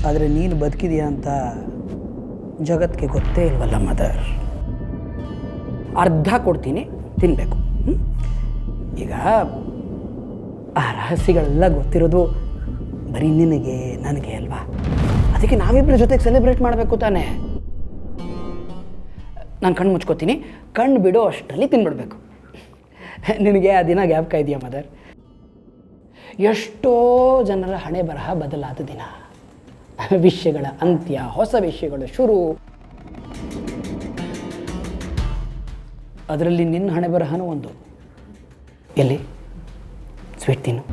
ಆದರೆ ನೀನು ಬದುಕಿದೆಯಾ ಅಂತ ಜಗತ್ತಿಗೆ ಗೊತ್ತೇ ಇಲ್ವಲ್ಲ ಮದರ್. ಅರ್ಧ ಕೊಡ್ತೀನಿ, ತಿನ್ನಬೇಕು. ಈಗ ಆ ರಹಸ್ಯಗಳೆಲ್ಲ ಗೊತ್ತಿರೋದು ಬರೀ ನಿನಗೆ ನನಗೆ ಅಲ್ವಾ? ಅದಕ್ಕೆ ನಾವಿಬ್ಬರ ಜೊತೆಗೆ ಸೆಲೆಬ್ರೇಟ್ ಮಾಡಬೇಕು ತಾನೇ. ನಾನು ಕಣ್ಣು ಮುಚ್ಕೋತೀನಿ, ಕಣ್ಣು ಬಿಡೋ ಅಷ್ಟರಲ್ಲಿ ತಿನ್ಬಿಡ್ಬೇಕು. ನಿನಗೆ ಆ ದಿನ ಜ್ಞಾಪಕ ಇದೆಯಾ ಮದರ್? ಎಷ್ಟೋ ಜನರ ಹಣೆ ಬರಹ ಬದಲಾದ ದಿನ, ವಿಷಯಗಳ ಅಂತ್ಯ, ಹೊಸ ವಿಷಯಗಳ ಶುರು. ಅದರಲ್ಲಿ ನಿನ್ನ ಹಣೆ ಬರಹನೂ ಒಂದು. ಎಲ್ಲಿ ಸ್ವೀಟ್ ತಿನ್ನು.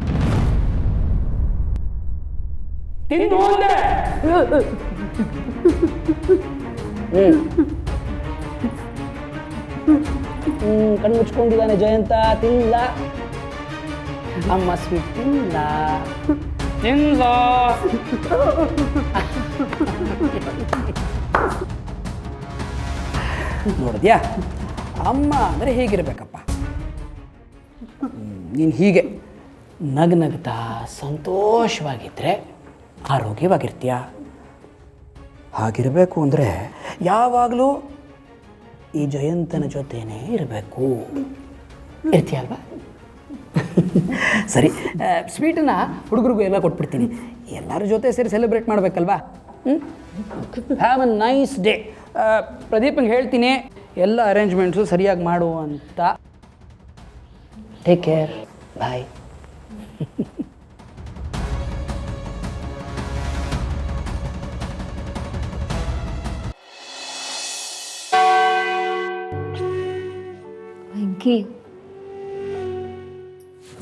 ಕಣ್ಣು ಮುಚ್ಕೊಂಡಿದ್ದಾನೆ ಜಯಂತ. ತಿನ್ನಲ್ಲ ಅಮ್ಮ, ಸ್ವೀಟ್ ತಿನ್ನಲ್ಲ. ನೋಡಿದ್ಯಾ, ಅಮ್ಮ ಅಂದರೆ ಹೇಗಿರ್ಬೇಕಪ್ಪ. ನೀನು ಹೀಗೆ ನಗ್ನಗ್ತಾ ಸಂತೋಷವಾಗಿದ್ದರೆ ಆರೋಗ್ಯವಾಗಿರ್ತೀಯ. ಹಾಗಿರಬೇಕು ಅಂದರೆ ಯಾವಾಗಲೂ ಈ ಜಯಂತನ ಜೊತೆನೇ ಇರಬೇಕು. ಇರ್ತೀಯ ಅಲ್ವಾ? ಸರಿ, ಸ್ವೀಟನ್ನ ಹುಡುಗರಿಗೂ ಎಲ್ಲ ಕೊಟ್ಬಿಡ್ತೀನಿ. ಎಲ್ಲರ ಜೊತೆ ಸೇರಿ ಸೆಲೆಬ್ರೇಟ್ ಮಾಡಬೇಕಲ್ವಾ? Have a nice day. ಪ್ರದೀಪಂಗೆ ಹೇಳ್ತೀನಿ ಎಲ್ಲ ಅರೇಂಜ್ಮೆಂಟ್ಸು ಸರಿಯಾಗಿ ಮಾಡು ಅಂತ. ಟೇಕ್ ಕೇರ್, ಬಾಯ್.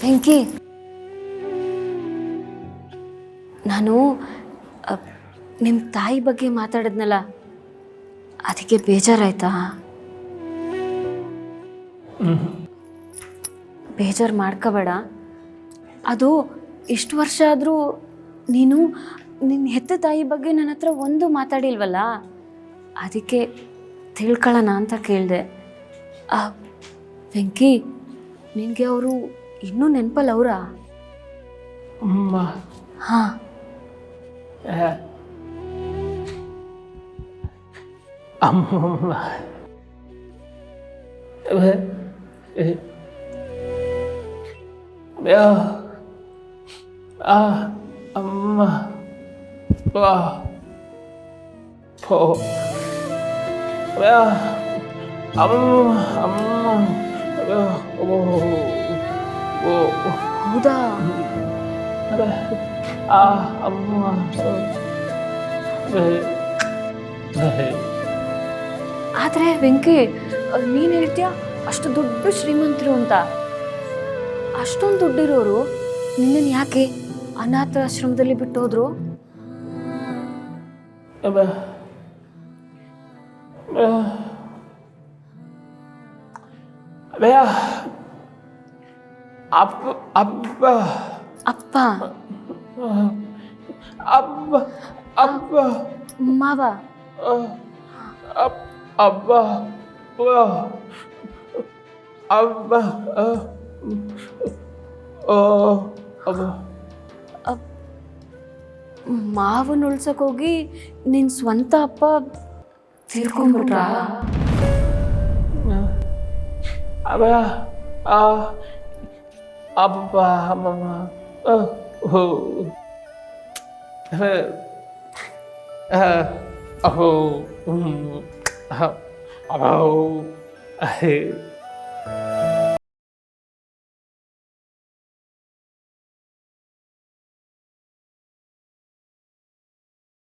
ವೆಂಕಿ, ನಾನು ನಿಮ್ಮ ತಾಯಿ ಬಗ್ಗೆ ಮಾತಾಡಿದ್ನಲ್ಲ, ಅದಕ್ಕೆ ಬೇಜಾರಾಯ್ತಾ? ಬೇಜಾರು ಮಾಡ್ಕೋಬೇಡ. ಅದು ಇಷ್ಟು ವರ್ಷ ಆದರೂ ನೀನು ನಿನ್ನ ಹೆತ್ತ ತಾಯಿ ಬಗ್ಗೆ ನನ್ನ ಹತ್ರ ಒಂದು ಮಾತಾಡಿಲ್ವಲ್ಲ, ಅದಕ್ಕೆ ತಿಳ್ಕೊಳ್ಳೋಣ ಅಂತ ಕೇಳಿದೆ. ವೆಂಕಿ, ನಿನಗೆ ಅವರು ಇನ್ನೂ ನೆನಪಲ್ಲ ಅವರಾ? ಹಾಂ. ಅಮ್ಮ ಅಮ್ಮ ಹೌದಾ? ಆದರೆ ವೆಂಕಿ, ನೀನು ಹೇಳ್ತೀಯ ಅಷ್ಟು ದೊಡ್ಡ ಶ್ರೀಮಂತರು ಅಂತ. ಅಷ್ಟೊಂದು ದುಡ್ಡಿರೋರು ನಿನ್ನನ್ನು ಯಾಕೆ ಅನಾಥ ಆಶ್ರಮದಲ್ಲಿ ಬಿಟ್ಟು ಹೋದ್ರು? ಅಪ್ಪ ಮಾವ ಮಾವನ ಉಳ್ಸಕ್ಕೋಗಿ ನಿನ್ನ ಸ್ವಂತ ಅಪ್ಪ ತೀರ್ಕೊಂಡ್ಬಿಟ್ರ?